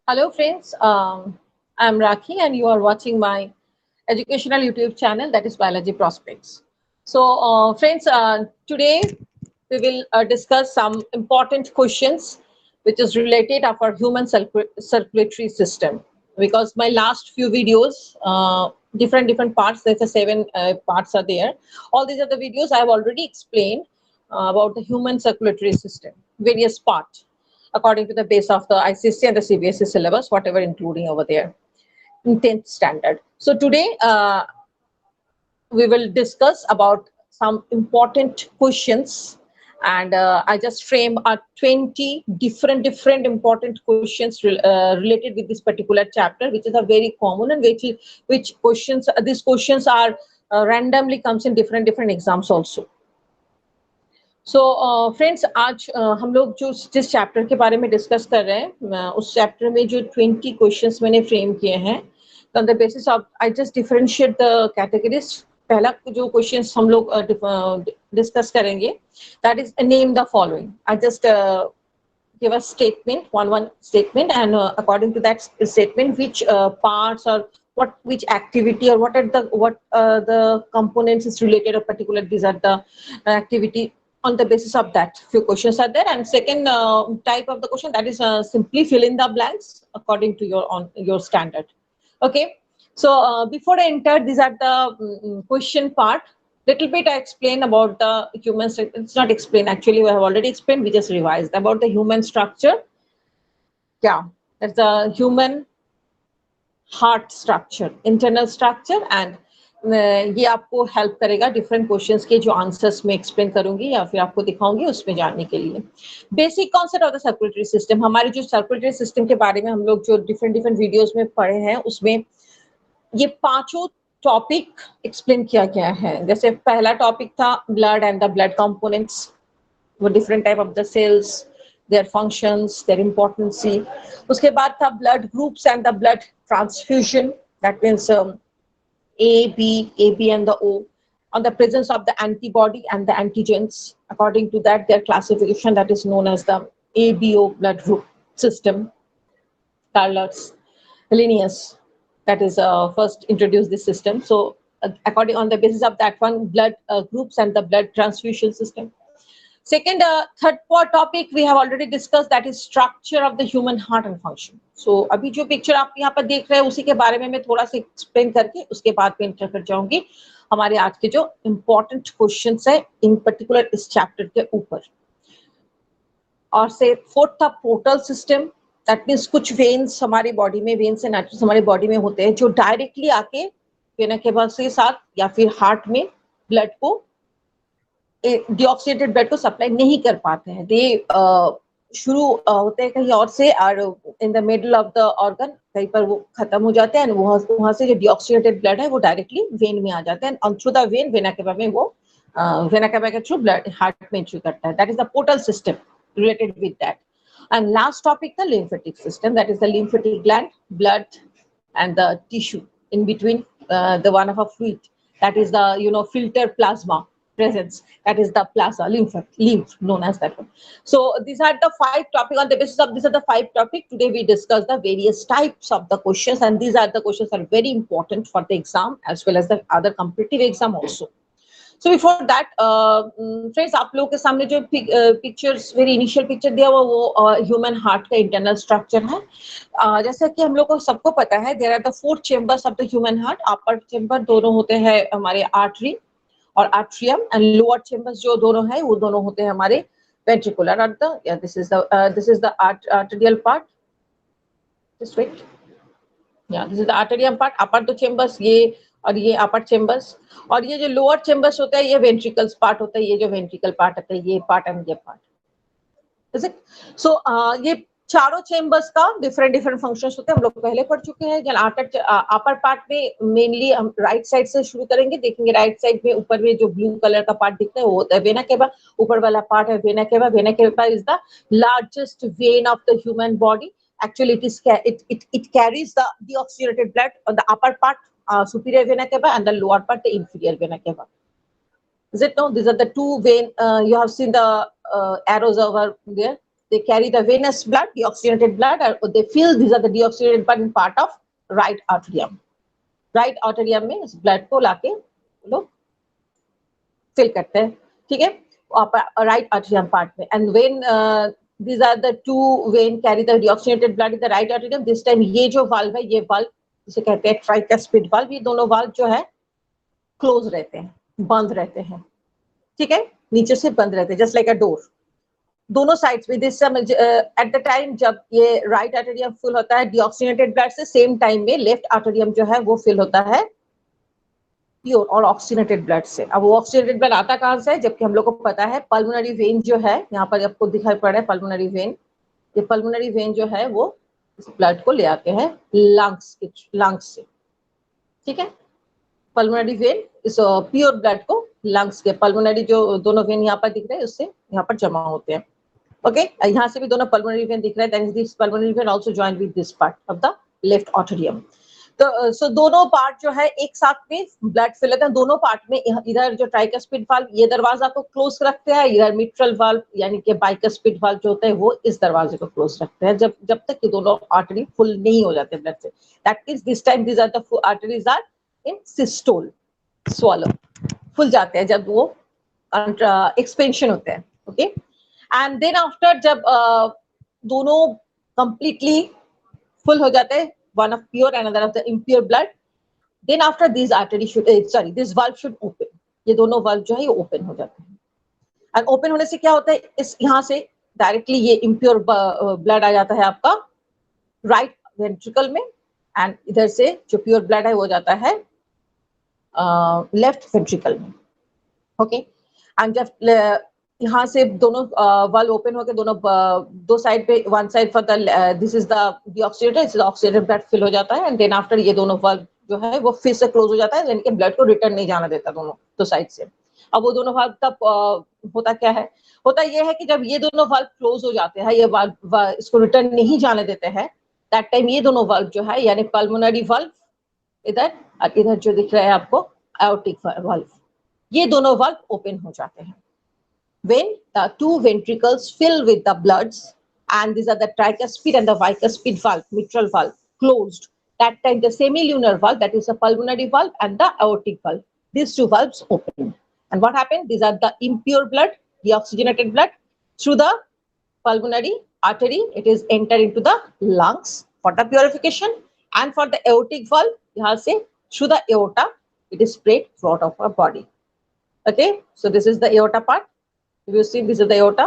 Hello friends, I'm Rakhi and you are watching my educational YouTube channel, that is Biology Prospects. So friends, today we will discuss some important questions which is related of our human circulatory system, because my last few videos, different parts, there's a 7 parts are there. All these are the videos I have already explained about the human circulatory system, various parts according to the base of the ICSE and the CBSE syllabus, whatever including over there in 10th standard. So today we will discuss about some important questions, and I just frame 20 different important questions related with this particular chapter, which is a very common and which questions, these questions are randomly comes in different exams also. So friends आज हम लोग जो जिस chapter के बारे में discuss कर रहे हैं, उस चैप्टर में जो 20 क्वेश्चंस मैंने फ्रेम किए हैं, on the basis of I just differentiate the categories. पहला जो क्वेश्चंस हम लोग डिस्कस करेंगे, that is name the following. I just give a statement, one statement, and according to that statement, which parts or which activity or what the components is related or particular, these are the activity. On the basis of that, few questions are there. And second type of the question, that is simply fill in the blanks according to your standard. Okay, so before I enter, these are the question part. Little bit I explain about the human. It's not explained, actually we have already explained, we just revised about the human structure. Yeah, that's the human heart structure, internal structure. And ये आपको help करेगा different questions के जो answers में explain करूंगी या फिर आपको दिखाऊंगी उसमें जानने के लिए. Basic concept of the circulatory system. हमारे जो सर्कुलेटरी सिस्टम के बारे में हम लोग जो डिफरेंट वीडियोस में पढ़े हैं, उसमें ये पांचों टॉपिक एक्सप्लेन किया गया है. जैसे पहला टॉपिक था blood and the blood components, वो different type of the cells, their functions, their importance. उसके बाद था blood groups and the blood transfusion, that means A, B and the O, on the presence of the antibody and the antigens. According to that, their classification, that is known as the ABO blood group system. Carlos Linnaeus, that is first introduced this system. So according on the basis of that one, blood groups and the blood transfusion system. Second, third topic we have already discussed, that is structure of the human heart and function. So अभी जो picture आप यहाँ पर देख रहे हैं उसी के बारे में मैं थोड़ा सा एक्सप्लेन करके उसके बाद में इंटर कर जाऊंगी हमारे आज के जो इम्पोर्टेंट क्वेश्चंस है इन पर्टिकुलर इस चैप्टर के ऊपर. और से फोर्थ था पोर्टल सिस्टम, दैट मीन्स कुछ वेन्स हमारी बॉडी में, वेन्स एंड आर्टरीज हमारी बॉडी में होते हैं जो डायरेक्टली आके वेना केवा के साथ या फिर हार्ट में ब्लड को, डीऑक्सीडेटेड ब्लड को सप्लाई नहीं कर पाते हैं. दे शुरू होते हैं कहीं और से और in the middle of the organ कहीं पर वो खत्म हो जाते हैं. वहां से जो डीऑक्सीडेटेड ब्लड है वो डायरेक्टली वेन में आ जाते हैं, through the when vena cava में वो वेना केवा के थ्रू ब्लड हार्ट में एंट्री करता है. That is the portal system related with that. And last topic, the lymphatic system, that is the lymphatic gland, blood and the tissue in between, the one of a fluid, that is the filter plasma presence, that is the plasma, lymph known as that one. So these are the 5 topics. On the basis of these are the 5 topics, today we discuss the various types of the questions, and these are the questions are very important for the exam as well as the other competitive exam also. So before that, friends, आप लोगों के सामने जो pictures, very initial picture दिया हुआ वो human heart का internal structure है. जैसा कि हम लोग को सबको पता है, there are the 4 chambers of the human heart. Upper chamber दोनों होते हैं हमारे आर्टरी और आर्ट्रियम, एंड लोअर चेंबर्स जो दोनों है वो दोनों होते हैं हमारे वेंट्रिकुलर और the this is the arterial part. Just wait. This is the arterium part. Upper 2 chambers ये और ये अपर चेंबर्स, और ये जो लोअर चेंबर्स होता है ये वेंट्रिकल्स पार्ट होता है. ये जो वेंट्रिकल पार्ट होता है ये पार्ट एंड ये पार्ट. सो ये चारों चेंबर्स का डिफरेंट फंक्शंस होते हैं, हम लोग पहले पढ़ चुके हैं. अपर पार्ट में मेनली हम राइट साइड से शुरू करेंगे. देखेंगे राइट साइड में ऊपर में जो ब्लू कलर का पार्ट दिखता है वो होता है वेना केवा. ऊपर वाला पार्ट है vena cava. Vena cava is the largest when of the human body. Actually, it carries the deoxygenated blood on the upper part, superior vena cava, and the lower part, the inferior vena cava. Is it no? These are the 2 vein. You have seen the arrows over there. they carry the venous blood, deoxygenated blood, or they fill, these are the deoxygenated blood in part of right arterium. Right arterium में इस blood को लाके लोग fill करते हैं, ठीक है, right आर्टेरियम part में. And when these are the two vein carry the deoxygenated blood in the right arterium. This time ये जो valve है, ये valve जिसे कहते हैं tricuspid valve, ये दोनों valve जो है क्लोज रहते हैं, बंद रहते हैं, ठीक है, नीचे से बंद रहते हैं, जस्ट लाइक अ डोर. दोनों साइड्स में दिस एट द टाइम जब ये राइट आर्टेरियम फुल होता है डीऑक्सीजनेटेड ब्लड से, सेम टाइम में लेफ्ट आर्टेरियम जो है वो फिल होता है प्योर और ऑक्सीजनेटेड ब्लड से. अब वो ऑक्सीजनेटेड ब्लड आता कहां से है, जबकि हम लोग को पता है पल्मोनरी वेन जो है, यहाँ पर आपको दिखाई पड़ रहा है पल्मोनरी वेन, ये पल्मोनरी वेन जो है वो इस ब्लड को ले आते हैं लंग्स से, ठीक है. पल्मोनरी वेन इस प्योर ब्लड को लंग्स के, पल्मोनरी जो दोनों वेन यहाँ पर दिख रहे हैं उससे यहाँ पर जमा होते हैं. ओके, यहाँ से भी दोनों पल्मोनरी वेन दिख रहे हैं, that is this pulmonary vein also join with this part of the left arterium. तो सो दोनों पार्ट जो है एक साथ में ब्लड फिल होते हैं. दोनों पार्ट में इधर जो ट्राइकस्पिड वाल्व ये दरवाजा को क्लोज रखते हैं, इधर मिट्रल वाल्व यानी कि बाइकस्पिड वाल्व जो होता है वो इस दरवाजे को क्लोज रखते हैं, जब तक कि दोनों आर्टरी फुल नहीं हो जाते ब्लड से. That means this time these are the arteries are in systole, swallow, फुल जाते हैं जब वो एक्सपेंशन होते हैं. ओके, एंड देन आफ्टर जब दोनों कंप्लीटली फुल हो जाते हैं, one of pure and another of the impure blood, then after these arteries should this valve should open. ये दोनों valve जो है ये open हो जाते हैं. and open होने से क्या होता है, इस यहाँ से डायरेक्टली ये impure blood आ जाता है आपका right ventricle में, and इधर से जो pure blood है वो जाता है left ventricle में. okay, and जब यहाँ से दोनों वाल्व ओपन होकर दोनों दो साइड पे, one side for the this is the deoxygenated, this is oxygenated blood fill हो जाता है, एंड देन आफ्टर ये दोनों वाल्व जो है वो फिर से क्लोज हो जाता है, यानी कि ब्लड को रिटर्न नहीं जाना देता दोनों दो साइड से. अब वो दोनों वाल्व तब होता क्या है, होता ये है कि जब ये दोनों वाल्व क्लोज हो जाते हैं, ये वाल्व इसको रिटर्न नहीं जाने देते हैं, दैट टाइम ये दोनों वाल्व जो है यानी पल्मोनरी वाल्व इधर और इधर जो दिख रहा है आपको एओर्टिक वाल्व, ये दोनों वाल्व ओपन हो जाते हैं. When the two ventricles fill with the bloods, and these are the tricuspid and the bicuspid valve, mitral valve, closed, that time the semilunar valve, that is the pulmonary valve, and the aortic valve, these two valves open. And what happened? These are the impure blood, deoxygenated blood, through the pulmonary artery, it is entered into the lungs for the purification, and for the aortic valve, यहाँ से through the aorta, it is spread throughout of our body. Okay, so this is the aorta part. If you see, this is the aorta,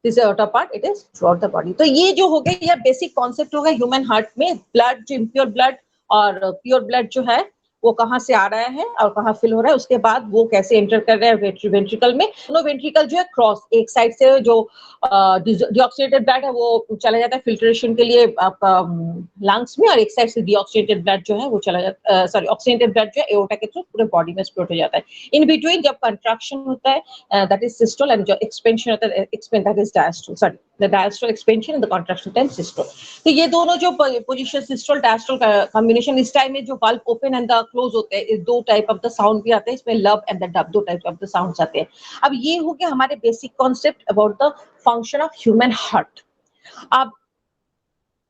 this is the aorta part, it is throughout the body. तो ये जो हो गया, ये basic concept होगा human heart में. Blood जो impure blood और प्योर ब्लड जो है वो कहाँ से आ रहा है और कहाँ फिल हो रहा है, उसके बाद वो कैसे एंटर कर रहा है वेंट्रिकल में. दोनों वेंट्रिकल जो है क्रॉस, एक साइड से जो डीऑक्सीजेनेटेड ब्लड है वो चला जाता है फिल्ट्रेशन के लिए आपका लंग्स में, और एक साइड से डीऑक्सीजेनेटेड ब्लड जो है वो चला जाता सॉरी ऑक्सीजेनेटेड ब्लड जो है एओर्टा के थ्रू पूरे बॉडी में स्प्रेड हो जाता है. इन बिटवीन जब कंट्रैक्शन होता है दैट इज सिस्टोल, एंड जो एक्सपेंशन होता है expand that is diastole, sorry the diastole expansion and the contraction time systole. तो ये दोनों जो पोजीशन सिस्टोल डायस्टोल का कॉम्बिनेशन, इस टाइम में जो valve open and the close होते हैं, दो टाइप ऑफ द साउंड भी आते हैं इसमें, लब एंड द डब, दो टाइप ऑफ द साउंड्स आते हैं. अब ये हो गया हमारे basic concept about the function of human heart. अब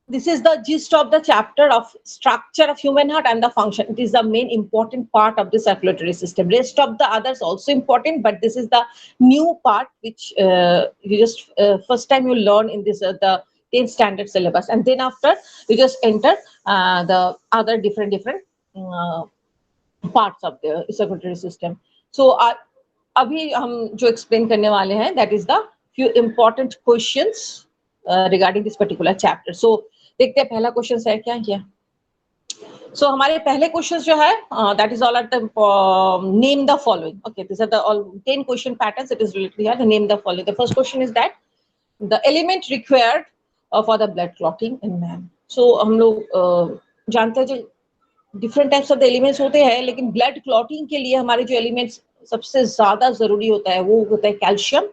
this is the gist of the chapter of structure of human heart and the function. It is the main important part of the circulatory system. Rest of the others also important, but this is the new part which you just first time you learn in this the 10th standard syllabus, and then after you just enter the other different parts of the circulatory system. So अभी हम जो explain करने वाले हैं, that is the few important questions regarding this particular chapter. So देखते हैं पहला question है क्या किया. सो हमारे पहले क्वेश्चन जो है that is all at the name the following. Okay, this are the all 10 question patterns. It is related here. The name the following. The first question is that the element required for the blood clotting in man. So हम लोग जानते हैं जो different types of the elements होते हैं, लेकिन blood clotting के लिए हमारे जो एलिमेंट्स सबसे ज्यादा जरूरी होता है वो होता है कैल्शियम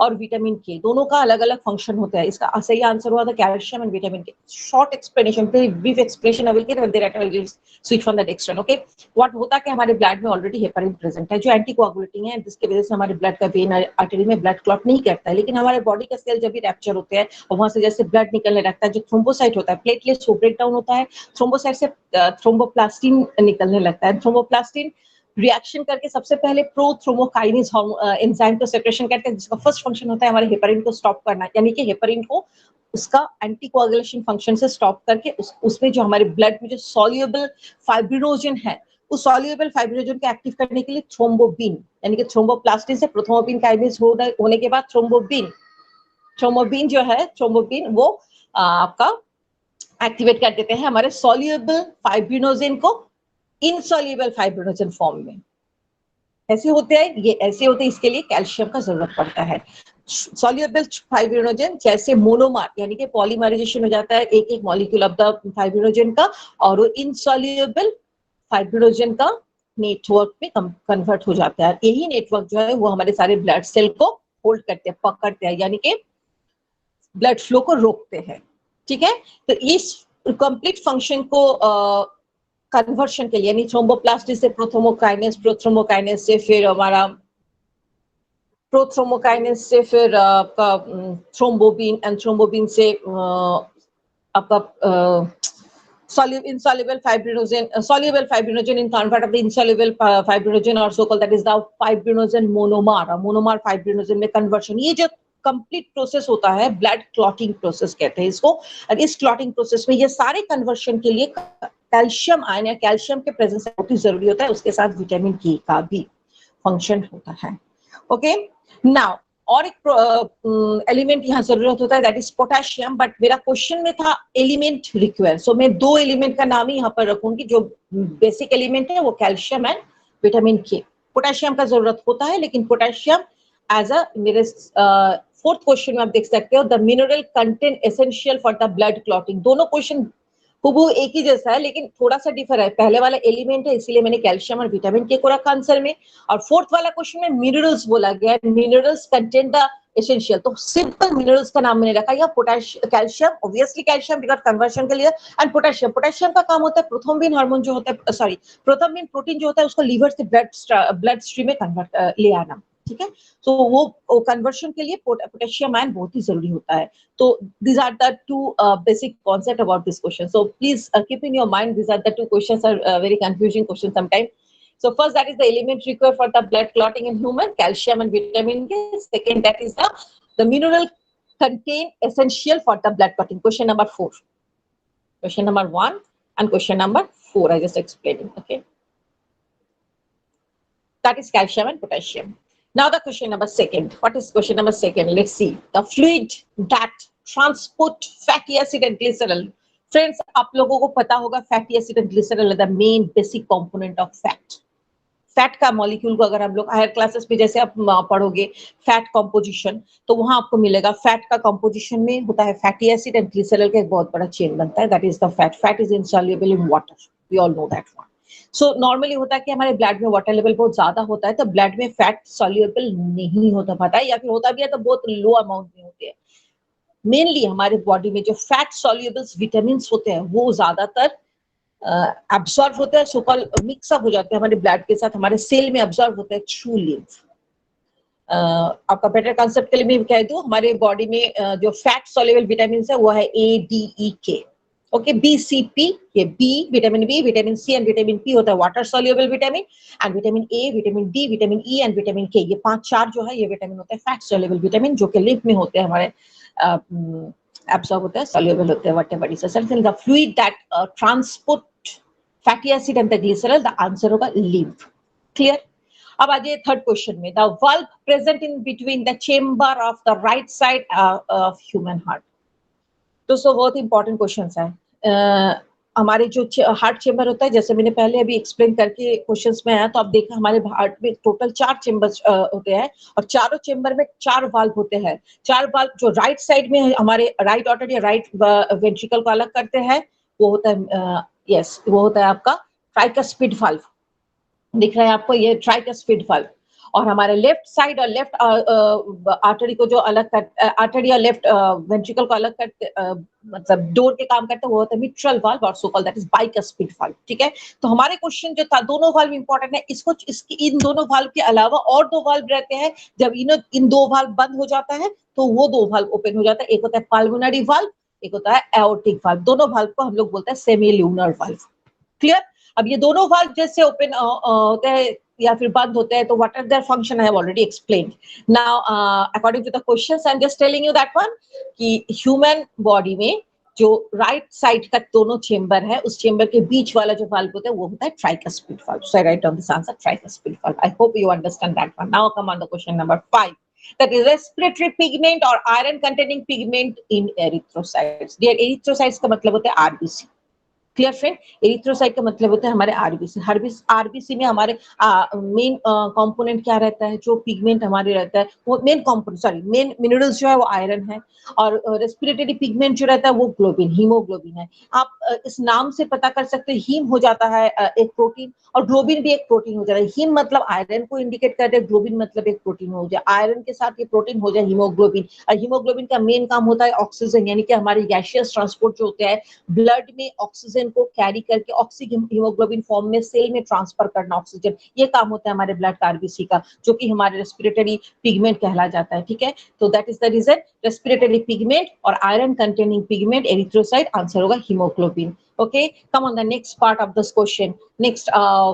और विटामिन के, दोनों का अलग अलग फंक्शन होता है। इसका सही आंसर हुआ था calcium and vitamin K. Short explanation, brief explanation I will give and then I will switch from the next one. Okay, what होता है कि हमारे ब्लड में ऑलरेडी हेपारिन प्रेजेंट है जो एंटीकोआगुलेटिंग है, जिसकी वजह से हमारे ब्लड का वेन आर्टरी में ब्लड क्लॉट नहीं करता है। लेकिन हमारे बॉडी का सेल जब भी रैप्चर होते हैं और वहां से जैसे ब्लड निकलने लगता है, जो थ्रोम्बोसाइट होता है, प्लेटलेट्स वो ब्रेक डाउन होता है, थ्रोम्बोसाइट से थ्रोम्बोप्लास्टिन निकलने लगता है। थ्रोम्बोप्लास्टिन रिएक्शन करके सबसे पहले प्रोथ्रोम्बोकाइनेज एंजाइम को सेक्रेशन करते हैं, जिसका फर्स्ट फंक्शन होता है हमारे हेपारिन को स्टॉप करना, यानी कि हेपारिन को उसका एंटीकोआगुलेशन फंक्शन से स्टॉप करके उसमें जो हमारे ब्लड में जो सॉल्युबल फाइब्रिनोजन है, उस सॉल्युबल फाइब्रिनोजन को एक्टिव करने के लिए थ्रोम्बोबिन, यानी कि थ्रोम्बोप्लास्टिन से प्रोथ्रोम्बोबिन काइनेज होने के बाद थ्रोम्बोबिन जो है, थ्रोम्बोबिन वो आपका एक्टिवेट कर देते हैं हमारे सॉल्युबल फाइब्रिनोजन को इनसॉल्युबल फाइब्रिनोजन फॉर्म में। ऐसे होते हैं, ये ऐसे होते हैं, इसके लिए कैल्शियम का जरूरत पड़ता है। सॉल्युबल फाइब्रिनोजन जैसे मोनोमर, यानी कि पॉलीमराइजेशन हो जाता है एक एक मॉलिक्यूल ऑफ द फाइब्रिनोजन का, और वो इनसॉल्युबल फाइब्रिनोजन का नेटवर्क में कन्वर्ट हो जाता है। यही नेटवर्क जो है वो हमारे सारे ब्लड सेल को होल्ड करते हैं, पकड़ते हैं, यानी कि ब्लड फ्लो को रोकते हैं। ठीक है, तो इस कंप्लीट फंक्शन को कन्वर्शन के लिए, यानी थ्रोम्बोप्लास्टिन से प्रोथ्रोम्बोकाइनेज, प्रोथ्रोम्बोकाइनेज से फिर हमारा प्रोथ्रोम्बोकाइनेज से फिर आपका थ्रोम्बोबिन, एंड थ्रोम्बोबिन से आपका insoluble fibrinogen in convert of the insoluble fibrinogen also called, that is the fibrinogen monomer fibrinogen में conversion। ये जो कंप्लीट प्रोसेस होता है ब्लड क्लॉटिंग प्रोसेस कहते हैं इसको। और इस क्लॉटिंग प्रोसेस में ये सारे कन्वर्शन के लिए कैल्शियम आयन या कैल्शियम के प्रेजेंस बहुत जरूरी होता है, उसके साथ विटामिन के का भी फंक्शन होता है। ओके, नाउ और एक एलिमेंट यहाँ जरूरत होता है, दैट इज पोटेशियम। बट मेरा क्वेश्चन में था एलिमेंट रिक्वायर, सो मैं दो एलिमेंट का नाम ही यहाँ पर रखूंगी। जो बेसिक एलिमेंट है वो कैल्शियम एंड विटामिन के। पोटेशियम का जरूरत होता है, लेकिन पोटेशियम एज अ मेरे फोर्थ क्वेश्चन में आप देख सकते हो, the mineral content essential for the blood clotting. दोनों क्वेश्चन हुबहू एक ही जैसा है, लेकिन थोड़ा सा डिफर है। पहले वाला एलिमेंट है, इसीलिए मैंने कैल्शियम और विटामिन के को रखा आंसर में, और फोर्थ वाला क्वेश्चन में मिनरल्स बोला गया, मिनरल्स कंटेंट द एसेंशियल, तो सिंपल मिनरल्स का नाम मैंने रखा। या potassium, calcium, obviously calcium because conversion के लिए, एंड पोटेशियम का काम होता है प्रोथ्रोम्बिन हार्मोन जो होता है, सॉरी प्रोथ्रोम्बिन प्रोटीन जो होता है उसको लीवर से ब्लड स्ट्रीम में कन्वर्ट ले आना। ठीक है, तो वो कन्वर्शन के लिए पोटेशियम आयन बहुत ही जरूरी होता है। So these are the two basic concept about this question. So please keep in your mind, these are the two questions are very confusing questions sometimes. So first, that is the element required for the blood clotting in human, calcium and vitamin K. Second, that is the mineral contained essential for the blood clotting. Question number 4. Question number 1 and question number 4 I just explained. Okay, that is calcium and potassium. Now the question number 2. What is question number 2? Let's see. The fluid that transport fatty acid and glycerol. Friends, आप लोगों को पता होगा fatty acid and glycerol are the main basic component of fat. Fat का molecule को अगर हम लोग हायर क्लासेस में जैसे आप पढ़ोगे फैट कंपोजिशन, तो वहां आपको मिलेगा फैट का कंपोजिशन में होता है फैटी एसिड एंड ग्लिसरॉल का एक बहुत बड़ा चेन बनता है, that is the fat. Fat is insoluble in water, we all know that one. So normally होता है कि हमारे ब्लड में वाटर लेवल बहुत ज्यादा होता है, तो ब्लड में फैट सॉल्युबल नहीं होता पाता है, या फिर होता भी है तो बहुत लो अमाउंट में होते हैं। मेनली हमारे बॉडी में जो फैट सॉल्युबल विटामिन होते हैं वो ज्यादातर एब्सॉर्ब होते हैं, सोकॉल मिक्सअप हो जाते हैं हमारे ब्लड के साथ, हमारे सेल में एब्सॉर्ब होते हैं थ्रू लिम्फ। आपका बेटर कंसेप्ट के लिए मैं कह दूं, हमारे बॉडी में जो फैट सॉल्युबल विटामिन है वो है ए, D, E, K. Okay, B, C, P, ये B vitamin C and vitamin P होता है water soluble vitamin, and vitamin A, vitamin D, vitamin E and vitamin K, ये 5-4 जो है ये विटामिन होते हैं फैट सॉल्युबल विटामिन, जो कि लिम्फ में होते हैं, हमारे एब्सॉर्ब होते हैं, सॉल्युबल होते हैं, whatever it is. The fluid that transport fatty acid and the glycerol, the answer होगा लिम्फ। क्लियर? अब आ जाइए थर्ड क्वेश्चन में, the valve present in between the chamber of the right side of human heart. दोस्तों बहुत important question है। हमारे जो heart chamber होता है, जैसे मैंने पहले अभी एक्सप्लेन करके क्वेश्चंस में आया, तो आप देखा हमारे हार्ट में टोटल 4 चेंबर्स होते हैं, और चारों चेंबर में 4 वाल्व होते हैं। 4 वाल्व जो राइट साइड में हमारे राइट ऑर्टर या राइट वेंट्रिकल को अलग करते हैं, वो होता है वो होता है आपका ट्राइकस्पिड वाल्व। दिख रहा है आपको ये ट्राइकस्पिड वाल्व। और हमारे लेफ्ट साइड और लेफ्ट आर्टरी को जो अलग कर आर्टरी और लेफ्ट वेंट्रिकल को अलग करते मतलब डोर के काम करते हैं वो होता है मिट्रल वाल्व और सो called that is bicuspid valve. ठीक है, तो हमारे क्वेश्चन जो था दोनों वाल्व इंपॉर्टेंट है, इसको इसकी इन दोनों वाल्व के अलावा और दो वाल्व रहते हैं, जब इन दो वाल्व बंद हो जाता है तो वो दो वाल्व ओपन हो जाता है, एक होता है पाल्मोनरी वाल्व, एक होता है एओर्टिक वाल्व। दोनों वाल्व को हम लोग बोलते हैं सेमी ल्यूनर वाल्व। क्लियर? अब ये दोनों वाल्व जैसे ओपन होते हैं या फिर बंद होते हैं तो what are their function I have already explained. Now according to the questions I am just telling you that one कि ह्यूमन बॉडी में जो राइट साइड का दोनों चेंबर है उस चेंबर के बीच वाला जो वाल्व होता है वो होता है tricuspid valve. So I write down this answer tricuspid valve. I hope you understand that one. Now come on the question number 5, that is respiratory pigment or iron containing pigment in erythrocytes. Dear, erythrocytes का मतलब होता है RBC. Clear friend? Erythrocyte का मतलब होता है हमारे RBC. RBC में हमारे मेन कंपोनेंट क्या रहता है, जो पिगमेंट हमारे रहता है वो मेन कंपोनेंट मेन मिनरल्स जो है वो आयरन है, और रेस्पिरेटरी पिगमेंट जो रहता है वो ग्लोबिन हीमोग्लोबिन है। आप इस नाम से पता कर सकते हैं, हीम हो जाता है एक प्रोटीन और ग्लोबिन भी एक प्रोटीन हो जाता है। हीम मतलब आयरन को इंडिकेट करते हैं, ग्लोबिन मतलब एक प्रोटीन हो जाए, आयरन के साथ ये प्रोटीन हो जाए हीमोग्लोबिन। और हीमोग्लोबिन का मेन काम होता है ऑक्सीजन, यानी कि हमारे गैसियस ट्रांसपोर्ट जो होते हैं ब्लड में ऑक्सीजन को कैरी करके ऑक्सीजन हीमोग्लोबिन फॉर्म में सेल में ट्रांसफर करना ऑक्सीजन, ये काम होता है हमारे ब्लड का आरबीसी का, जो कि हमारे रेस्पिरेटरी पिगमेंट कहला जाता है। ठीक है, तो that is the reason respiratory pigment और iron containing pigment erythrocyte, answer होगा haemoglobin. Okay, come on the next part of this question. Next,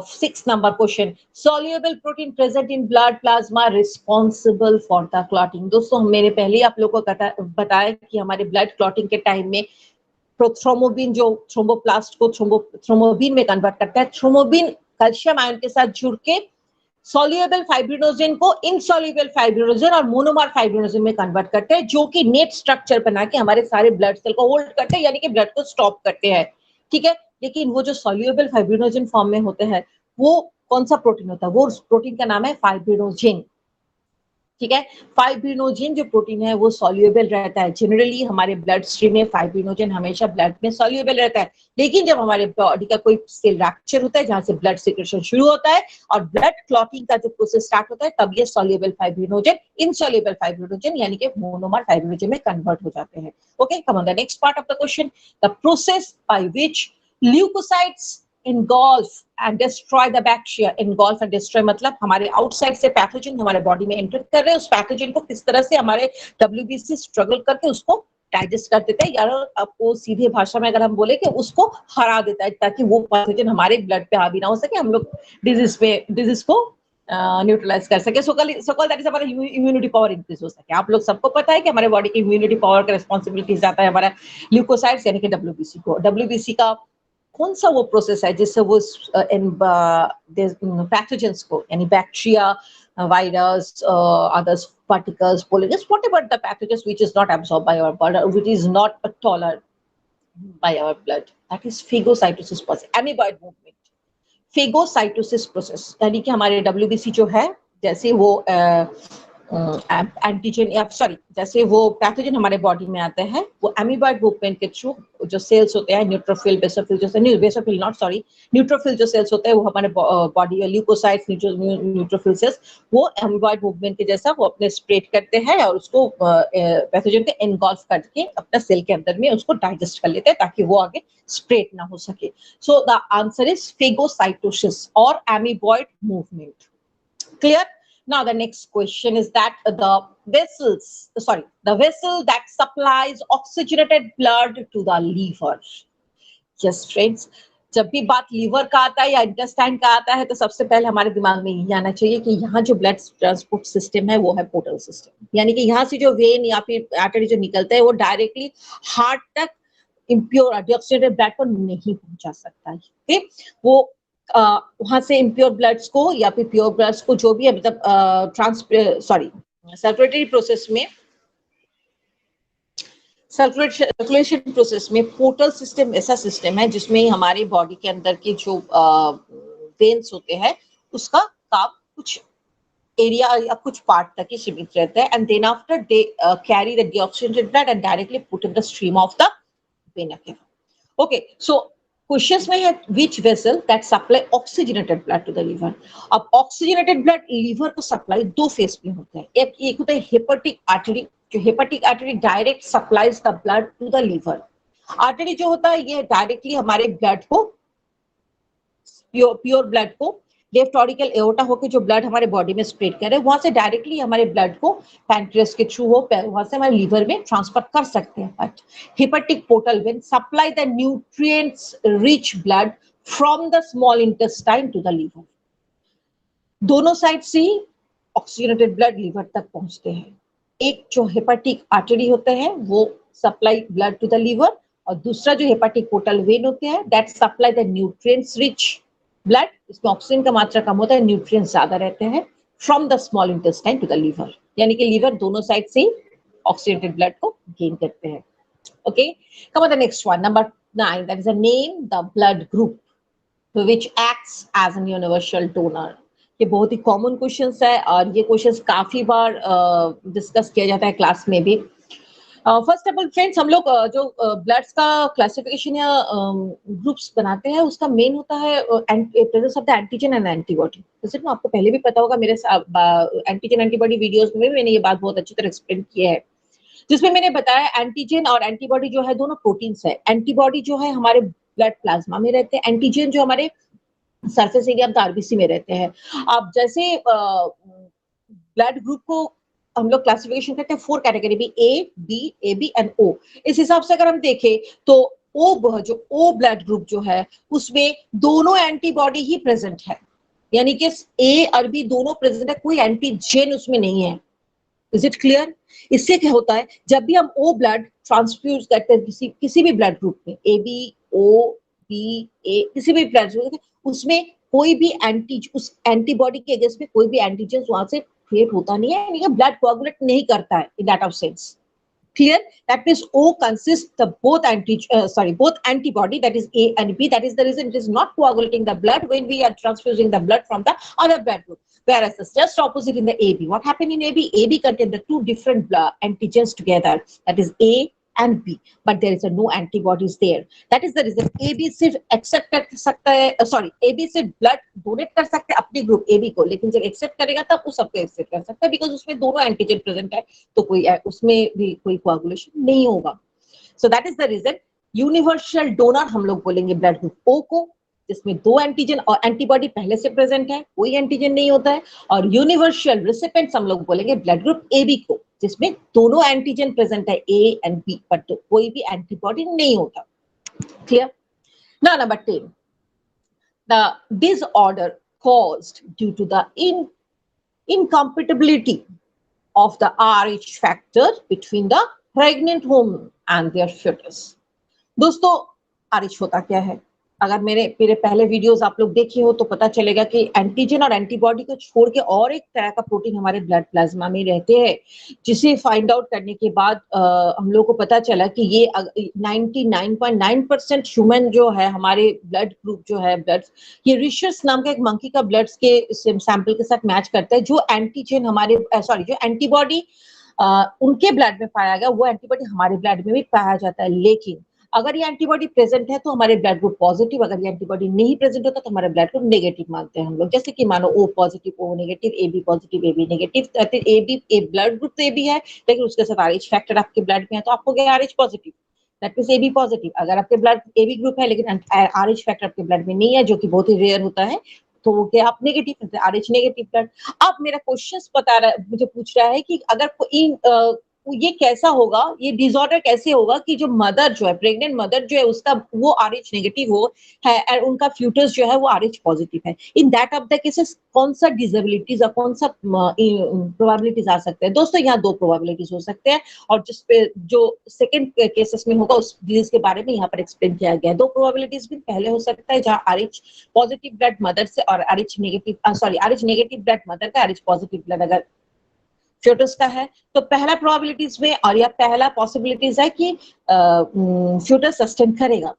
6th number question. Soluble protein present in blood plasma responsible for the clotting. दोस्तों मैंने पहले ही आप लोगों को बताया कि हमारे ब्लड क्लॉटिंग के टाइम में थ्रोम्बोबिन जो थ्रोम्बोप्लास्ट को थ्रोम्बोबिन में कन्वर्ट करता है, थ्रोम्बोबिन कैल्शियम आयन के साथ जुड़ के सॉल्युबल फाइब्रिनोजन को इनसॉल्युबल फाइब्रिनोजन और मोनोमर फाइब्रिनोजन में कन्वर्ट करते हैं, जो कि नेट स्ट्रक्चर बना के हमारे सारे ब्लड सेल को होल्ड करते हैं, यानी कि ब्लड को स्टॉप करते हैं। ठीक है, लेकिन वो जो सॉल्युबल फाइब्रिनोजन फॉर्म में होते हैं वो कौन सा प्रोटीन होता है, वो प्रोटीन का नाम है फाइब्रिनोजेन। ठीक है, फाइब्रिनोजेन जो प्रोटीन है वो सॉल्युबल रहता है। जनरली हमारे ब्लड स्ट्रीम में फाइब्रिनोजेन हमेशा ब्लड में सॉल्युबल रहता है, लेकिन जब हमारे बॉडी का कोई सेल रैप्चर होता है जहां से ब्लड सिक्रेशन शुरू होता है और ब्लड क्लॉटिंग का जो प्रोसेस स्टार्ट होता है, तब ये सॉल्युबल फाइब्रिनोजेन इनसॉल्युबल फाइब्रिनोजेन यानी कि मोनोमर फाइब्रिनोजेन में कन्वर्ट हो जाते हैं। Okay, come on the next part of the question. The process by which leukocytes engulf and destroy the bacteria. engulf and destroy मतलब हमारे आउटसाइड से पैथोजन हमारे बॉडी में एंटर कर रहे हैं, उस पैथोजन को किस तरह से हमारे डब्ल्यूबीसी स्ट्रगल करके उसको डाइजेस्ट कर देता है, या आपको सीधे भाषा में अगर हम बोले कि उसको हरा देता है, ताकि वो पैथोजन हमारे ब्लड पे हावी ना हो सके, हम लोग डिजीज को न्यूट्रलाइज कर सके। सो दैट इज हमारा इम्यूनिटी पावर इंक्रीज हो सके। आप लोग सबको पता है कि हमारे बॉडी की इम्यूनिटी पावर का रिस्पॉन्सिबिलिटी जाता है हमारा ल्यूकोसाइट्स यानी कि डब्ल्यूबीसी को। डब्ल्यूबीसी का कौन सा वो प्रोसेस है जिससे वो पैथोजेंस को यानी bacteria, virus, others particles, pollutants, whatever the pathogens which is not absorbed by our blood, which is not tolerant by our blood, that is phagocytosis process, amoeboid movement, phagocytosis process, यानी कि हमारे WBC जो है जैसे वो antigen या sorry जैसे वो पैथोजन हमारे बॉडी में आते हैं, वो एमीबॉइड मूवमेंट के थ्रू जो सेल्स होते हैं न्यूट्रोफिल, बेसोफिल, जैसे बेसोफिल नॉट सॉरी न्यूट्रोफिल जो सेल्स होते हैं वो हमारे बॉडी ल्यूकोसाइट्स न्यूट्रोफिल सेल्स वो एमीबॉइड मूवमेंट के जैसा वो अपने स्प्रेड करते हैं और उसको पैथोजन को एनगल्फ करके अपना सेल के अंदर में उसको डाइजेस्ट कर लेते हैं ताकि वो आगे स्प्रेड ना हो सके। So the answer is phagocytosis और amoeboid movement. Clear? Now the next question is that the vessel that supplies oxygenated blood to the liver. Yes friends, जब भी बात लीवर का आता है या इंटेस्टाइन का आता है तो सबसे पहले हमारे दिमाग में यही आना चाहिए कि यहाँ जो ब्लड ट्रांसपोर्ट सिस्टम है वो है पोर्टल सिस्टम, यानी कि यहाँ से जो वेन या फिर आर्टरी जो निकलता है वो डायरेक्टली हार्ट तक इम्प्योर डिऑक्सीनेटेड ब्लड को नहीं पहुंचा सकता है। वो वहां से इम्प्योर ब्लड्स को या फिर प्योर ब्लड्स को जो भी है मतलब सर्कुलेटरी प्रोसेस में सर्कुलेशन प्रोसेस में पोर्टल सिस्टम ऐसा सिस्टम है जिसमें हमारी बॉडी के अंदर के जो वेन्स होते हैं उसका काम कुछ एरिया या कुछ पार्ट तक ही सीमित रहता है, and then after they carry the deoxygenated blood and directly put in the stream of the vein again. Okay, so questions में है which vessel that supply oxygenated blood to the liver. अब oxygenated blood liver को supply दो phase में होता है, एक होता है हेपेटिक आर्टरी, जो hepatic artery direct supplies the blood to the liver. Artery जो होता है ये डायरेक्टली हमारे ब्लड को, प्योर ब्लड को लेफ्ट ऑरिकल एओर्टा होकर जो ब्लड हमारे बॉडी में स्प्रेड करे, वहां से डायरेक्टली हमारे ब्लड को पैंक्रियास के थ्रू हो वहां से हमारे लीवर में ट्रांसफर कर सकते हैं। But hepatic portal vein supply the nutrients rich blood from the small intestine to the liver. दोनों साइड से ऑक्सीजनेटेड ब्लड लीवर तक पहुंचते हैं। एक जो हेपेटिक आर्टरी होते हैं वो supply blood to the liver, और दूसरा जो हेपेटिक पोर्टल वेन होते हैं that supply the nutrients rich blood, इसमें ऑक्सीजन का मात्रा कम होता है, न्यूट्रिएंट्स ज्यादा रहते हैं, from the small intestine to the liver. यानी कि लीवर दोनों साइड से ऑक्सीजनेटेड ब्लड को गेन करते हैं। Okay, come on the next one, number 9, that is a name the blood group which acts as an universal donor. ये बहुत ही common questions है और ये क्वेश्चंस काफी बार डिस्कस किया जाता है क्लास में भी। फर्स्ट ऑफ ऑल फ्रेंड्स, हम लोग जो ब्लड्स का क्लासिफिकेशन या ग्रुप्स बनाते हैं उसका मेन होता है presence of the antigen and antibody. जैसे ना आपको पहले भी पता होगा, मेरे एंटीजन एंटीबॉडी वीडियोस में मैंने ये बात बहुत अच्छी तरह एक्सप्लेन किया है, जिसमें मैंने बताया एंटीजन और एंटीबॉडी जो है दोनों प्रोटीन्स है। एंटीबॉडी जो है हमारे ब्लड प्लाज्मा में रहते हैं, एंटीजन जो हमारे surface area of the RBC में रहते हैं। अब जैसे ब्लड ग्रुप को हम लोग क्लासिफिकेशन करते हैं 4 कैटेगरी भी, A B A B and O. इस हिसाब से अगर हम देखें तो ओ, जो ओ ब्लड ग्रुप जो है उसमें दोनों एंटीबॉडी ही प्रेजेंट है, यानी कि ए और बी दोनों प्रेजेंट है, कोई एंटीजन उसमें नहीं है। Is it clear? इससे क्या होता है, जब भी हम ओ ब्लड ट्रांसफ्यूज करते हैं किसी भी ब्लड ग्रुप में, ए बी ओ बी ए, किसी भी ब्लड ग्रुप में, उसमें कोई भी उस एंटीबॉडी के अगेंस्ट में कोई भी एंटीजन वहां से क्रिएट होता नहीं है, यानी कि ब्लड कोआगुलेट नहीं करता है in that of sense. Clear? That means O consists the both antibody, that is A and B. That is the reason it is not coagulating the blood when we are transfusing the blood from the other blood group. Whereas it's just opposite in the AB. What happened in AB? AB contain the two different antigens together. That is A and B, but there is no antibodies there. That is the reason AB सिर्फ accept कर सकता है, AB सिर्फ blood donate कर सकते हैं अपने group AB को, लेकिन जब accept करेगा तब उस सबको accept कर सकता है, because उसमें दोनों एंटीजन प्रेजेंट है, तो कोई उसमें भी कोई कोआगुलेशन नहीं होगा। So that is the reason universal donor हम लोग बोलेंगे ब्लड ग्रुप O को, जिसमें दो एंटीजन और एंटीबॉडी पहले से प्रेजेंट है, कोई एंटीजन नहीं होता है, और यूनिवर्सल रिसिपेंट्स हम लोग बोलेंगे ब्लड ग्रुप AB को, जिसमें दोनों एंटीजन प्रेजेंट है A एंड B, बट कोई भी एंटीबॉडी नहीं होता। Clear? Now number 10, the disorder caused due to the incompatibility of the RH factor between the pregnant woman and their fetus। दोस्तों, RH होता क्या है? अगर मेरे पहले वीडियोस आप लोग देखे हो तो पता चलेगा कि एंटीजन और एंटीबॉडी को छोड़ के और एक तरह का प्रोटीन हमारे ब्लड प्लाज्मा में रहते हैं, जिसे फाइंड आउट करने के बाद हम लोग को पता चला कि ये 99.9% ह्यूमन जो है हमारे ब्लड ग्रुप जो है ब्लड, ये रिशस नाम का एक मंकी का ब्लड के सैंपल के साथ मैच करता है। जो एंटीजन हमारे जो एंटीबॉडी उनके ब्लड में पाया गया, वो एंटीबॉडी हमारे ब्लड में भी पाया जाता है। लेकिन अगर ये एंटीबॉडी प्रेजेंट है तो हमारे ब्लड ग्रुप पॉजिटिव, अगर ये एंटीबॉडी नहीं प्रेजेंट होता तो हमारे ब्लड ग्रुप नेगेटिव मानते हैं हम लोग। जैसे कि मानो O positive O negative, A B positive A B negative, A B A blood group तो ए बी है, लेकिन उसके साथ RH फैक्टर आपके ब्लड में है तो आपको गया RH positive, that means A B positive. अगर आपके ब्लड ए बी ग्रुप है लेकिन RH फैक्टर आपके ब्लड में नहीं है, जो कि बहुत ही रेयर होता है, तो वो क्या आप नेगेटिव, RH नेगेटिव ब्लड। अब मेरा क्वेश्चन मुझे पूछ रहा है कि अगर ये कैसा होगा, ये डिसऑर्डर कैसे होगा कि जो मदर जो है, प्रेग्नेंट मदर जो है, उसका वो RH नेगेटिव हो है और उनका फ्यूटस जो है वो RH पॉजिटिव है। In that of the cases कौन सा डिसेबिलिटीज और कौन सा प्रोबेबिलिटीज आ सकते हैं? दोस्तों, यहाँ दो प्रोबेबिलिटीज हो सकते हैं, और जिसपे जो सेकंड केसेस में होगा उस डिजीज के बारे में यहाँ पर एक्सप्लेन किया गया है। दो प्रोबेबिलिटीज भी पहले हो सकता है जहाँ RH पॉजिटिव ब्लड मदर से और RH नेगेटिव ब्लड मदर का RH पॉजिटिव ब्लड अगर फ्यूटस का है, तो पहला प्रोबेबिलिटीज में और या पहला पॉसिबिलिटीज है कि फ्यूटस सस्टेन करेगा,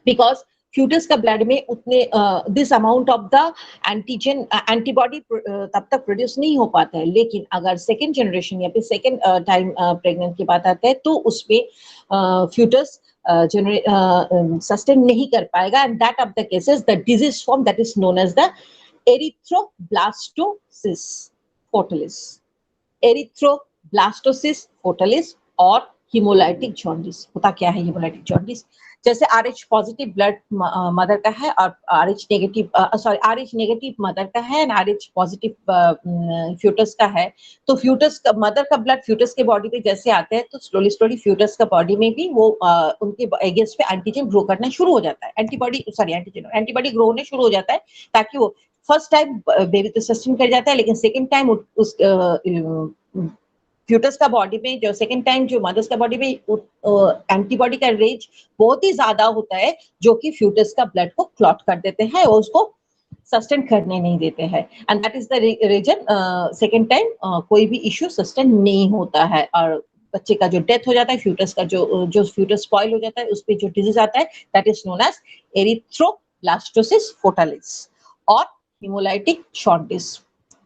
बिकॉज फ्यूटस का ब्लड में उतने this amount of the antigen antibody तब तक प्रोड्यूस नहीं हो पाता है। लेकिन अगर सेकेंड जनरेशन या फिर सेकेंड टाइम प्रेग्नेंट की बात आती है तो उसमें फ्यूटस जनरेट सस्टेन नहीं कर पाएगा, and that of the cases the disease form that is known as the erythroblastosis fetalis, erythroblastosis fetalis और हिमोलाइटिक जॉन्डिस। होता क्या है हिमोलाइटिक जॉन्डिस? जैसे RH पॉजिटिव ब्लड मदर का है और RH negative RH negative mother का है एंड RH पॉजिटिव फ्यूटस का है, तो फ्यूटस का मदर का ब्लड फ्यूटस के बॉडी पे जैसे आते हैं तो स्लोली स्लोली फ्यूटस का बॉडी में भी वो उनके अगेंस्ट पे एंटीजन ग्रो करना शुरू हो जाता है, एंटीबॉडी ग्रो होने शुरू हो जाता है, ताकि वो फर्स्ट टाइम बेबी तो सस्टेन कर जाता है, लेकिन सेकेंड टाइम उस फ्यूटस का बॉडी में जो सेकेंड टाइम जो मदर्स का बॉडी में एंटीबॉडी का रेंज बहुत ही ज्यादा होता है, जो कि फ्यूटस का ब्लड को क्लॉट कर देते हैं और उसको सस्टेन करने नहीं देते हैं, and that is the reason second time कोई भी इश्यू सस्टेन नहीं होता है और बच्चे का जो डेथ हो जाता है, फ्यूटस का जो फ्यूटस स्पॉइल हो जाता है, उस पर जो डिजीज आता है that is known as erythroblastosis fetalis और hemolytic jaundice.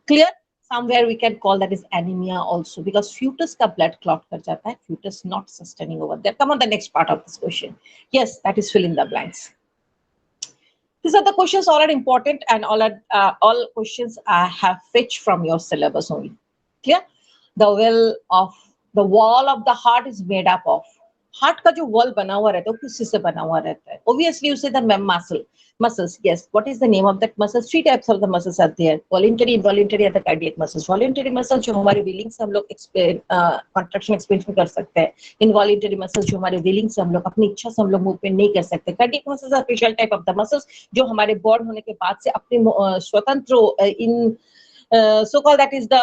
Clear? Somewhere we can call that is anemia also, because fetus का blood clot कर जाता है, fetus not sustaining over there. Come on, the next part of this question. Yes, that is fill in the blanks. These are the questions, all are important, and all questions I have fetched from your syllabus only. Clear? The wall of the heart is made up of. Heart का जो wall बना हुआ रहता है वो किस से बना हुआ रहता है? Obviously, you say the muscles. Yes. What is the name of that muscles? 3 types of the muscles are there: voluntary, involuntary, and the cardiac muscles. Voluntary muscles जो हमारे willing से हम लोग contraction expansion कर सकते हैं. Involuntary muscles जो हमारे willing से हम लोग अपनी इच्छा से हम लोग movement नहीं कर सकते. Cardiac muscles are special type of the muscles जो हमारे born होने के बाद से अपने स्वतंत्र in so called that is the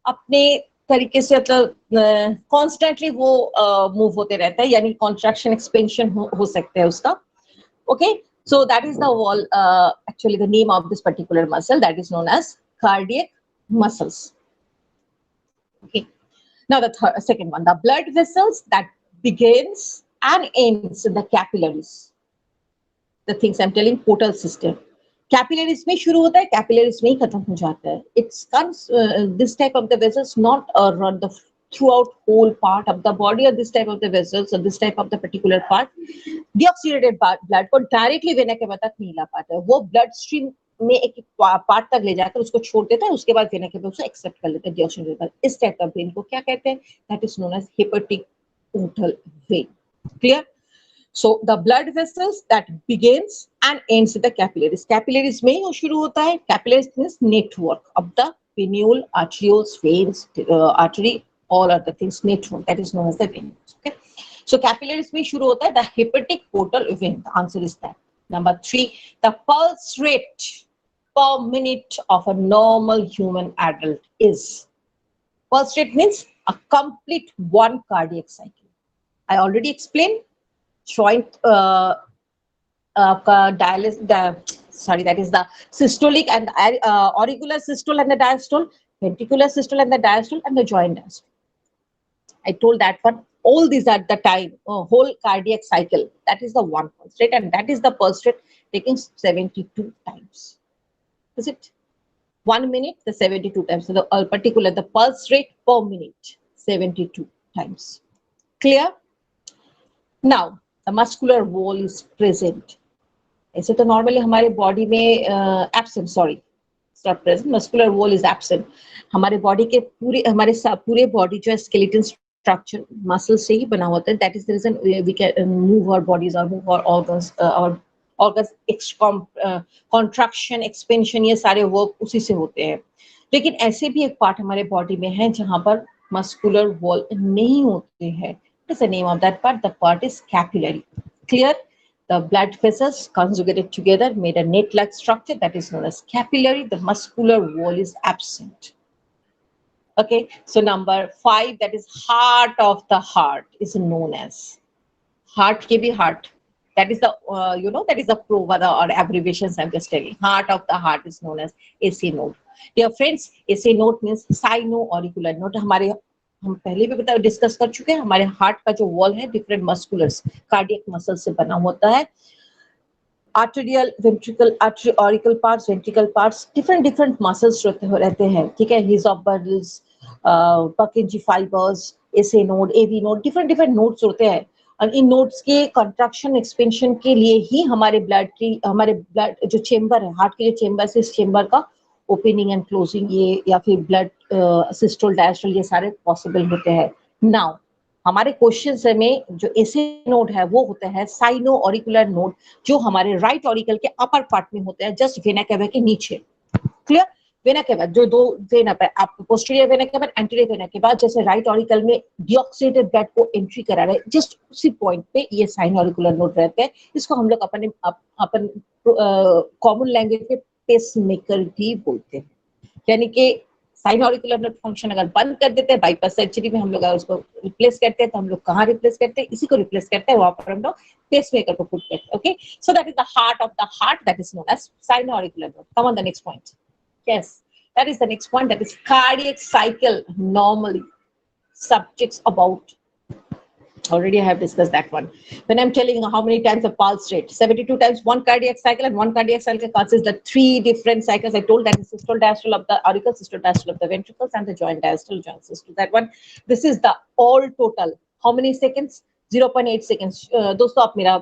अपने तरीके से मतलब कॉन्स्टेंटली वो मूव होते रहता है, यानी कॉन्ट्रैक्शन एक्सपेंशन हो सकते हैं उसका. Okay, so that is the wall, actually the name of this particular muscle, that is known as cardiac muscles. Okay, now the second one, the blood vessels that begins and ends in the capillaries, the things I'm telling, portal system. Capillaries में शुरू होता है, capillaries में ही खत्म हो जाता है. It's comes this type of the vessels not run the throughout whole part of the body, or this type of the vessels or this type of the particular part deoxygenated blood को directly vena के तक नहीं ला पाता है. वो blood stream में एक part तक ले जाकर उसको छोड़ देता है, उसके बाद वेना के उसको एक्सेप्ट कर लेता है deoxygenated blood. इस टाइप का वेन को क्या कहते हैं? That is known as hepatic portal vein. Clear? So the blood vessels that begins and ends with the capillaries. Capillaries में ही शुरू होता है. Capillaries means network of the venule, arterioles, veins, artery, all other things. Network, that is known as the veins. Okay. So capillaries में शुरू होता है. The hepatic portal vein. The answer is that. Number 3, the pulse rate per minute of a normal human adult is. Pulse rate means a complete one cardiac cycle. I already explained. Joint that is the systolic and auricular systole and the diastole, ventricular systole and the diastole, and the joint diastole. I told that one. All these are the time whole cardiac cycle. That is the one pulse rate, and that is the pulse rate taking 72 times. Is it 1 minute? The 72 times. So the particular the pulse rate per minute 72 times. Clear? Now. The muscular wall is present. ऐसे तो normally हमारे body में absent, sorry, it's not present. Muscular wall is absent. हमारे body के पूरे body जो है skeleton structure muscle से ही बना होता है. That is the reason we can move our bodies or move our organs, contraction, expansion, ये सारे work उसी से होते हैं. लेकिन ऐसे भी एक part हमारे body में है जहाँ पर muscular wall नहीं होते हैं. What is the name of that part? The part is capillary. Clear? The blood vessels conjugated together made a net-like structure that is known as capillary. The muscular wall is absent. Okay, so number 5, that is heart of the heart, is known as heart ke bhi heart. That is the that is the proverb or abbreviations I'm just telling. Heart of the heart is known as AC node. Dear friends, AC node means sino-auricular node. हम पहले भी discuss कर चुके हैं. हमारे heart का जो wall है डिफरेंट मस्कुलर्स कार्डियक मसल से बना होता है. Arterial, ventricle, auricle parts, ventricle parts, different muscles रहते हैं. ठीक है, His of bundles, Purkinje fibres, SA node, AV node, different nodes होते हैं. और इन नोड्स के कंट्रक्शन एक्सपेंशन के लिए ही हमारे ब्लड जो चेम्बर है, हार्ट के जो चेम्बर है, इस चेम्बर का ओपनिंग एंड क्लोजिंग ये या फिर ब्लड सिस्टोल डायस्टोल ये सारे पॉसिबल होते हैं। नाउ हमारे क्वेश्चन में जो ऐसे नोड है वो होता है साइनो ऑरिकुलर नोड, जो हमारे राइट ऑरिकल के अपर पार्ट में होते हैं, जस्ट वेना कैवा के नीचे। क्लियर? वेना कैवा जो दो वेना पे आप posterior vena cava anterior vena cava, जैसे राइट ऑरिकल में डीऑक्सीडेटेड ब्लड को एंट्री करा रहे, जस्ट उसी पॉइंट पे ये साइन ऑरिकुलर नोड रहते हैं। इसको हम लोग अपन कॉमन लैंग्वेज में पेस मेकर भी बोलते हैं। यानी कि साइन ऑरिकुलर नोड फंक्शन अगर बंद कर देते हैं बाईपास सर्जरी में, हम लोग अगर उसको रिप्लेस करते हैं तो हम लोग कहाँ रिप्लेस करते हैं? इसी को रिप्लेस करते हैं, वहां पर हम लोग पेस मेकर को पुट करते हैं। Okay, so that is the heart of the heart, that is known as sino auricular node. Come on the next point. Yes, that is the next point, that is cardiac cycle. Normally, subjects about, already I have discussed that one. When I'm telling you how many times the pulse rate, 72 times one cardiac cycle, and one cardiac cycle consists the 3 different cycles. I told that is systole diastole of the auricle, systole diastole of the ventricles, and the joint diastole, joint systole. That one, this is the all total. How many seconds? 0.8 seconds. दोस्तों आप मेरा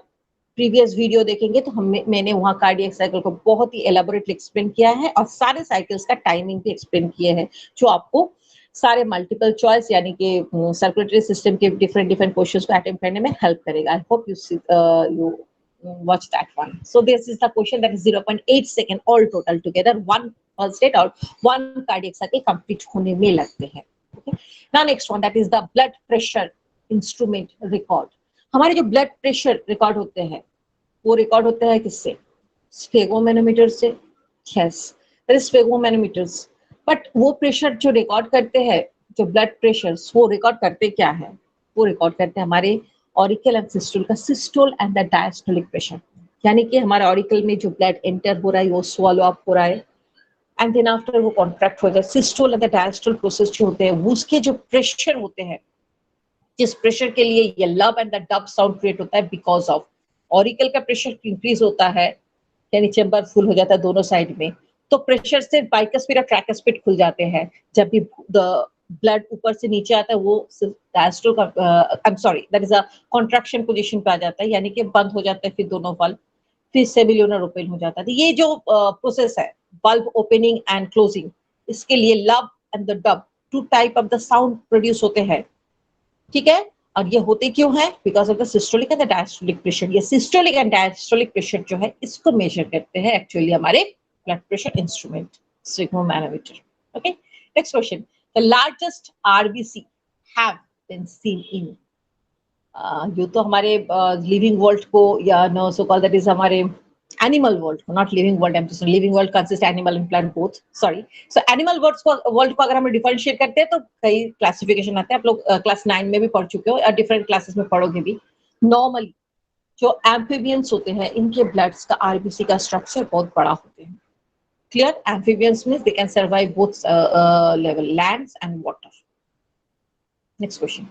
previous video देखेंगे तो मैंने वहाँ cardiac cycle को बहुत ही elaborately explain किया है, और सारे साइकिल्स का टाइमिंग भी एक्सप्लेन किए हैं, जो आपको सारे मल्टीपल चॉइस यानी कि सर्कुलेटरी सिस्टम के डिफरेंट क्वेश्चंस को अटेम्प्ट करने में हेल्प करेगा। I hope you watch that one. So this is the question, that is 0.8 second all total together, one pulse rate और one cardiac cycle complete होने में लगते हैं। Okay, now next one, that is the blood pressure instrument record. हमारे जो blood pressure record होते हैं वो रिकॉर्ड होते हैं किससे? स्फेगोमैनोमीटर से। Yes, that is sphygmomanometers. But वो प्रेशर जो रिकॉर्ड करते हैं, जो ब्लड प्रेशर, वो रिकॉर्ड करते क्या है? वो रिकॉर्ड करते हैं हमारे ऑरिकल एंड सिस्टोल का systole and the diastolic pressure. यानी कि हमारे ऑरिकल में जो ब्लड एंटर हो रहा है वो स्वॉलो अप हो रहा है, एंड देन आफ्टर वो कॉन्ट्रैक्ट हो जाए। Systole and the diastole process जो होते हैं उसके जो प्रेशर होते हैं, जिस प्रेशर के लिए ये लब and the dub sound create होता है, बिकॉज ऑफ ऑरिकल का प्रेशर इंक्रीज होता है, यानी चेम्बर फुल हो जाता है दोनों साइड में, तो प्रेशर से बाइकस्पिड और ट्राइकस्पिड खुल जाते हैं। जब भी ब्लड ऊपर से नीचे आता है वो डायस्टोल का I am sorry that is a contraction position पे आ जाता है, यानी कि बंद हो जाता है फिर दोनों वाल्व, फिर सेमिल्यूनर ओपन हो जाता है। तो ये जो प्रोसेस है वाल्व ओपनिंग एंड क्लोजिंग, इसके लिए lub and the dub two type of the sound produce होते हैं। ठीक है, और ये होते क्यों है? Because of the systolic and the diastolic pressure. ये सिस्टोलिक एंड डायस्टोलिक प्रेशर जो है इसको मेजर करते हैं एक्चुअली हमारे blood pressure instrument sphygmomanometer. Okay, next question, the largest RBC have been seen in, ये तो हमारे लिविंग वर्ल्ड को या no so called that is हमारे एनिमल वर्ल्ड को, not living world, I am just living world consist animal and plant both, sorry. So animal world को अगर हम डिफरेंशिएट करते हैं तो कई क्लासिफिकेशन आते हैं, आप लोग क्लास 9 में भी पढ़ चुके हो, या डिफरेंट क्लासेस में पढ़ोगे भी। नॉर्मली जो एम्फीबियंस होते हैं इनके ब्लड्स का आरबीसी का स्ट्रक्चर बहुत बड़ा होते हैं। Clear? Amphibians means they can survive both level, lands and water. Next question,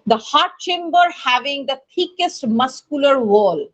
the heart chamber having the thickest muscular wall,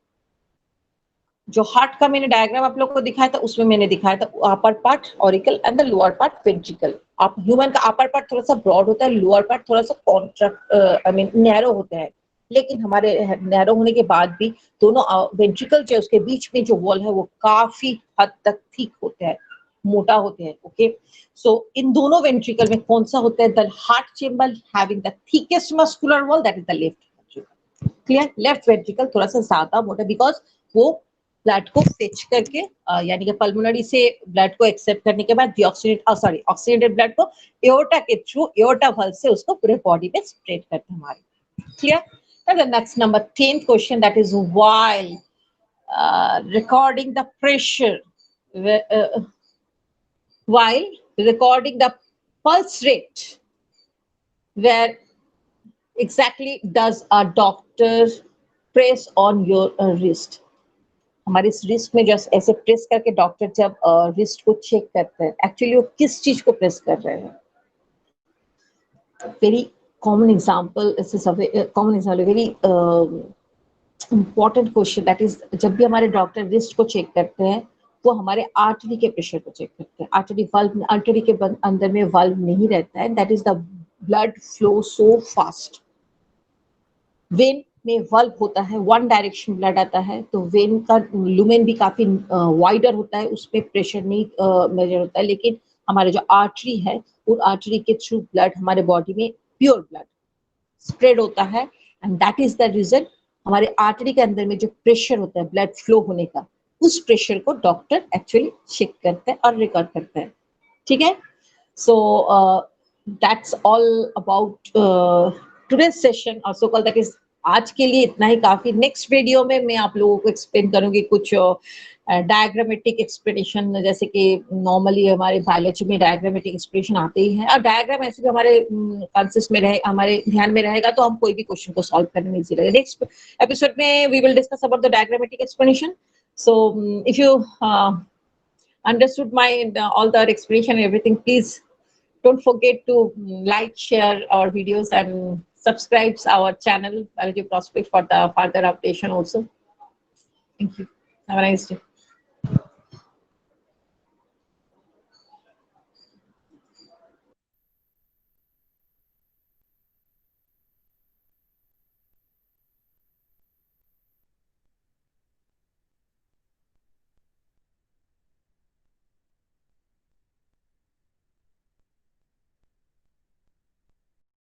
जो हार्ट का मैंने डायग्राम आप लोग को दिखाया था उसमें मैंने दिखाया था upper part auricle and the lower part ventricle. आप ह्यूमन का अपर पार्ट थोड़ा सा ब्रॉड होता है, लोअर पार्ट थोड़ा सा कॉन्ट्रैक्ट आई मीन नैरो होता है, लेकिन हमारे नैरो होने के बाद भी दोनों वेंट्रिकल जो उसके बीच में जो वॉल है वो काफी हद तक थिक होते हैं, मोटा होते हैं। ओके, सो इन दोनों वेंट्रिकल में कौन सा होता है? The heart chamber having the thickest muscular wall, that is the left ventricle. Clear? Left ventricle थोड़ा सा ज्यादा मोटा, बिकॉज वो ब्लड को फेच करके यानी कि पल्मोनरी से ब्लड को एक्सेप्ट करने के बाद ऑक्सीजनेटेड ब्लड को एओर्टा के थ्रू, एओर्टा वाल्व से उसको पूरे बॉडी पे स्प्रेड करते हैं हमारे। Clear? The next number 10th question, that is while recording the pressure, while recording the pulse rate, where exactly does a doctor press on your wrist? हमारे इस wrist में जस्ट ऐसे प्रेस करके doctor जब wrist को check करते हैं, actually वो किस चीज को प्रेस कर रहे हैं? Very common example, very important question, that is जब भी हमारे डॉक्टर रिस्ट को चेक करते हैं वो हमारे आर्टरी के प्रेशर को चेक करते हैं। आर्टरी के अंदर में वाल्व नहीं रहता है, that is the blood flow so fast when में वल्व होता है, वन डायरेक्शन ब्लड आता है, तो वेन का लुमेन भी काफी वाइडर होता है, उसमें प्रेशर नहीं मेजर होता है, लेकिन हमारे जो आर्टरी है, उन आर्टरी के थ्रू ब्लड हमारे बॉडी में प्योर ब्लड स्प्रेड होता है, and that is the reason हमारे आर्टरी के अंदर में जो प्रेशर होता है ब्लड फ्लो होने का, उस प्रेशर को डॉक्टर एक्चुअली चेक करते हैं और रिकॉर्ड करते हैं। ठीक है, so that's all about today's session, और सो कॉल दैट इज आज के लिए इतना ही काफी। नेक्स्ट वीडियो में मैं आप लोगों को एक्सप्लेन करूंगी कुछ डायग्रामेटिक एक्सप्लेनेशन, जैसे कि नॉर्मली हमारे बायोलॉजी में डायग्रामेटिक एक्सप्लेनेशन आते ही हैं, और डायग्राम ऐसे भी हमारे कंसेप्ट में रहे, हमारे ध्यान में रहेगा, तो हम कोई भी क्वेश्चन को सॉल्व करने में इजी रहेगा। नेक्स्ट एपिसोड में we will discuss about the diagrammatic explanation. So if you understood my all the explanation and everything, please don't forget to like, share our videos, and subscribe our channel Biology Prospect for the further updation also. Thank you. Have a nice day.